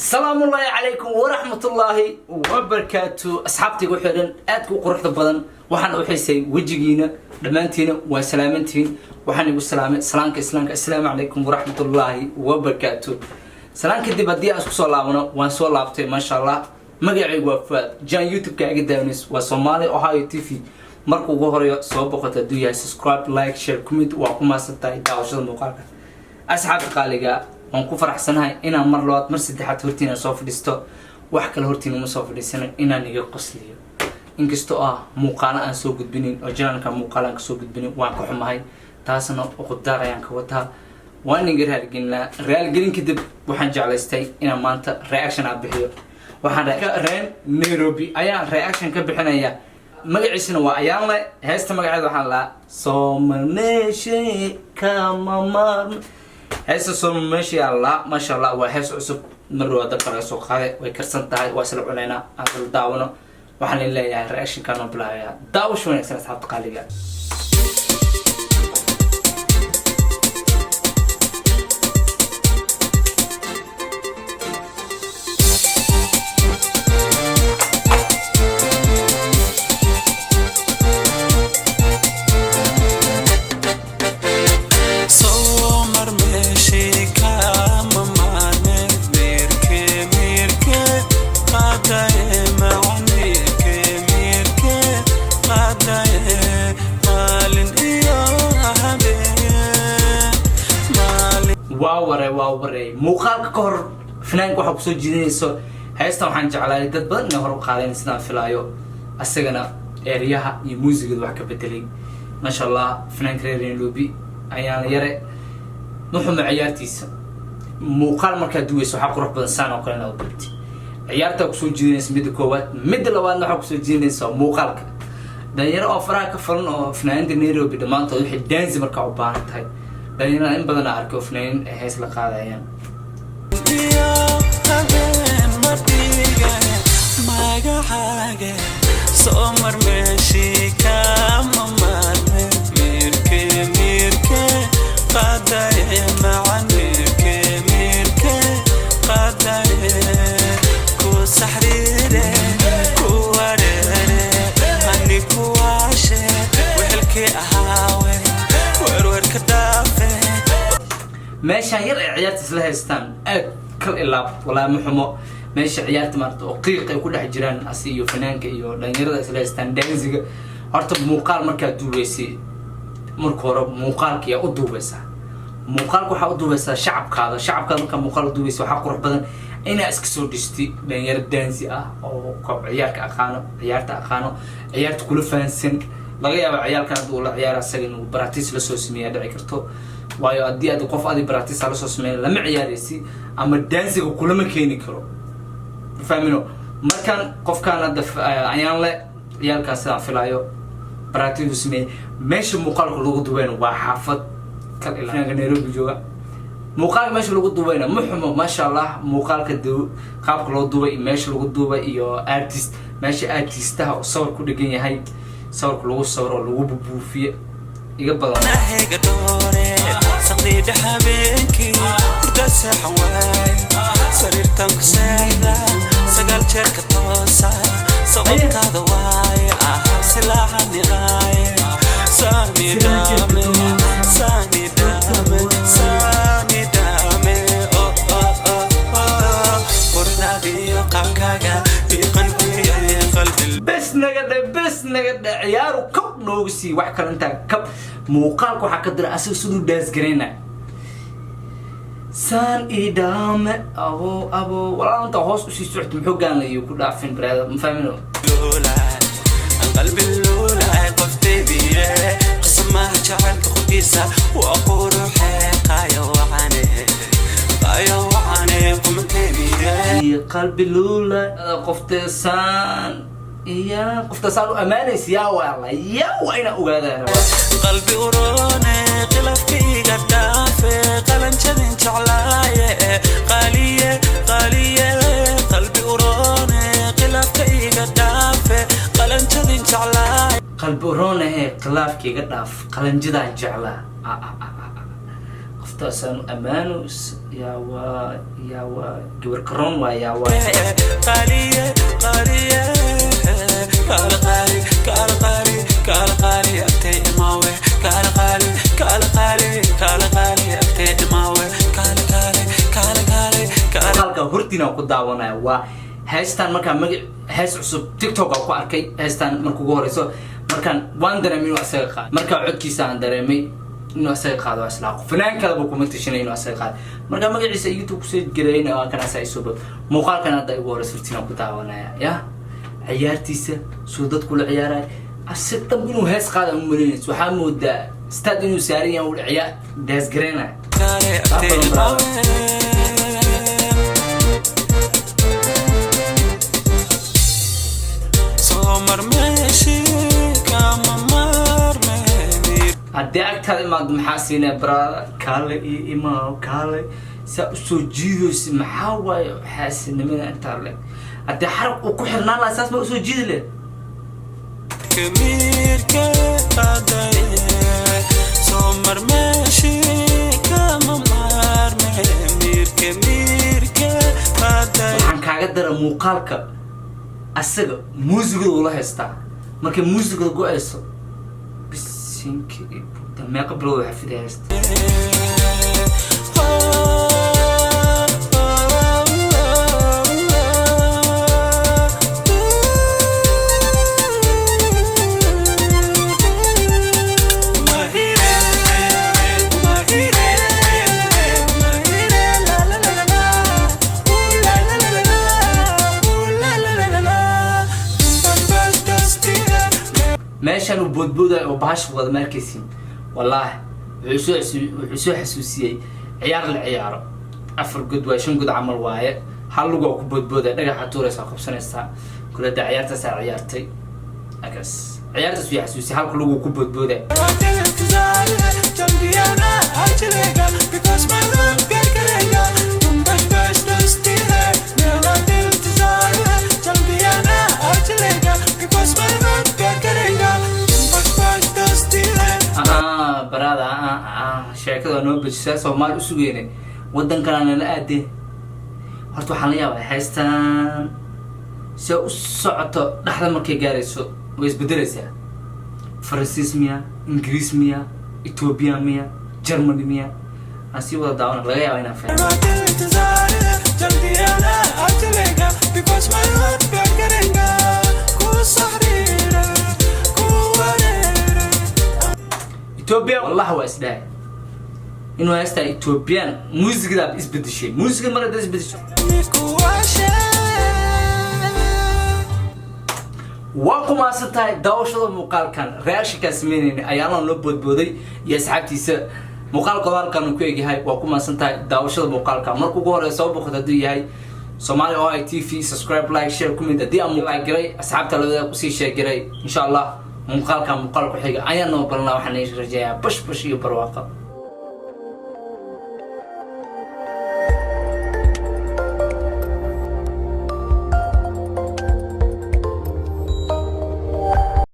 السلام الله عليكم ورحمة الله وبركاته. أصحابتي وحدن أدكو قرحة بدن وحنا وحيسي وجينا دمانتينا وسلامتين وحنا بالسلامة سلامك السلام عليكم ورحمة الله وبركاته. سلامك دي بدي أسكو صلابنا وانسو لابتي ما شاء الله مقعي وفاد جان يوتيوب كاقي داونيس وصومالي أوهايو تيفي marka ugu horeeyo soo boqota duuyaa subscribe like share comment waa ku maasantahay daawashada muuqaalka asxaabta qaaliga waan ku faraxsanahay inaan mar labaad mar saddexaad hortiina soo fadhiisto wax kale hortiina ma soo fadhiisanay inaan iga qosliyo inkastoo muuqaala aan soo gudbinin oo jiraanka muuqaalan ka soo gudbinin waan ka xumahay taasna uqdaar ayaan ka wataa waan iga raalgelin kadib waxaan jeclaystay inaan maanta reaction aan bixiyo waxaan reen Nairobi ayaan reaction ka bixinaya magaciisana waa ayaan le heesta magaceeda waxaan la Somaneshi kamamar heesta Somaneshi Allah ma sha Allah waa hees cusub mar wada kala soo qaaday way karsan tahay waa isla culeena aan daawano waxaan leeyahay reaction kan oo bilaaya daawasho wanaagsan asxaabta qaaliga واوري muuqaalka ka hor finaanka waxa ku soo jiidinayso heesta waxaan jeclahay dad badan inay hor u qaadeen sidaan filaayo asagana eeriyaha iyo muusigada wax ka bedelay ma sha Allah finaanka reer Nairobi ayaan yare nuxum ciyaartiisa muuqaal marka duwayso waxa qurux badan saan oo kale oo dubti ciyaarta ku soo jiidinayso mid koowaad mid labaad waxa ku soo jiidinayso muuqaalka danyar oo faraha ka furan oo finaanka Nairobi dhamaantood wixii dance marka u baahan tahay دايما إن بدنا أركو فنين هيس لقاعدين. ما حاجة سمر ماشي كممر ميركي قدايا مع ميركي قدايا كو سحريري كو وريري هني كو عاشي وحلكي أهاوي ورور كدافي ماشي يرى عيارتي سلاها يستان أكل إلا ولا محمو ماشي عيارتي مارت وقيقة يكون حجران أسيو فنانك إيو لان يرى سلاها يستان دانزيق هارتب موقال مركا دوبيسي مركورب موقالك يا أدوبيسا موقالك وحا أدوبيسا شعبك هذا مركا موقال دوبيسي وحا قروح بدن إنا أسكسو ديشتي لان يرى دانزي أو كوب عيارك أخانو عيارت كل فانسن laga yaabo ciyaalkan uu la ciyaar asaga inuu practice la soo sameeyo dhici karto waayo hadii aad qof aad practice la soo sameeyo lama ciyaaraysi ama dancing kulama keeni karo fahmino markan qofkan hadda ayaan le ciyaalkaas aan filaayo practice sameeyo meesha muuqaalku lagu duubeen waa xaafad kal ilaa Nairobi jooga muuqaalka meesha lagu duubeen muxumo ma sha Allah muuqaalka qaabka loo duubay meesha lagu duubay iyo meesha artistaha oo sawir ku dhigan yahay صورك لو صورة لو ببوفية يقبل ناهيك دوري صديد حبيبكي تدسى حواي سريرتك سيدة سقال شركة توسع صوتك ضواي سلاح النهاية سامي دامي قرنادي قاكاكا في قلبي قلبي بس نقد عيارو كب نوغسي wax kale inta kab muuqaalku waxa ka dira asoo sidoo dance gareena san idame abo wala anta hoos u sii socdo muxuu gaanayo ku dhaafin brada ma fahmino qalbi lula qofti biye qisma jacaylka khudisa wa quruxi qayo waxane qumtebiye qalbi lula qofti san يا قفت صاروا أمانس يا والله يا وين أقعد قلبي وروني قلبي قدافي قلن شدين شعلاية قالية قلبي وروني قلبي قدافي قلن شدين شعلاية قلبي وروني قلبي قداف قلن جدا شعلا qoftaasaan ammaano yaa waa gabar karoon waa yaa waa qaaliye qaaliye kala qaali kala qaali kala qaali agtay imaawe kala qaali kala qaali kala qaali agtay imaawe kala qaali kala qaali halka hortina ku daawanaya waa heestan marka magac hees cusub TikTok ku arkay heestan markuu ugu horeyso markaan waan dareemay inuu asaga qaad marka codkiisa aan dareemay inuu asaga qaado asla fanaan kale buu kuma tashanay inuu asaga qaad marka magaciisa YouTube ku soo gareeyay oo kana saayso muuqaalkan hadda ugu horeyso hortina ku daawanaya ya ciyaartiisa soo dadku la ciyaaray asagta inuu hees qaado u maleeyay waxa moodaa stad inuu saariyan uu ciyaar dees gareena kale agtay imaawe haddii agtaada imaado maxaa siinay brada kaale iyo imaa kaale saa usoo jiidaysa maxaa waaye xaasinimada intaa le haddii xarab uu ku xirnaan lahaa saas ma usoo jiidi leh كميرك قداي سمر ماشي كما مارمي ميرك قداي waxaan kaaga dara muuqaalka asaga muusigada ula haystaa markay muusigada go-ayso bisinki meeqa bilood waxa fidaya haysta meeshan uu boodbooday oo baash wada markaysiin wallahi wuxuu soo xasuusiyay ciyaar la ciyaaro afar god waa shan god camal waaye hal lugu ku boodbooday dhagaxa tuuraysa qabsanaysa kula ciyaarta saa ciyaartay akas ciyaarta soo xasuusiyay halka lugu ku boodbooday barada sheekada noo bajisa Soomaali u sugeeyay wadan kale la aadey horta waxaan la yaabay haystaan si u socoto dhaxda markay gaarayso way isbedelaysaa Faransiismiya Ingiriismiya Ethiopia Germany asi wada daawan laga yaabay inaan fahmo Ethiopia والله واسداي إنه هستا إثيوبيان موسيقى ده إسبدشي موسيقى مرة ده إسبدشي وقوم أستاي داوش هذا مقال كان رأيش كاسمين أيانا نبود بودي يسحبتي س مقال قدار كانوا كويجي هاي وقوم أستاي داوش هذا مقال كان مركو جوهر صوب خدادي هاي Somali OITV subscribe like share comment دي أمو like جري أصحاب تلو قصي شيء جري إن شاء الله مقال كان مقال كحيجة أيانا نوبلنا وحنيش رجاء بش يبرواقة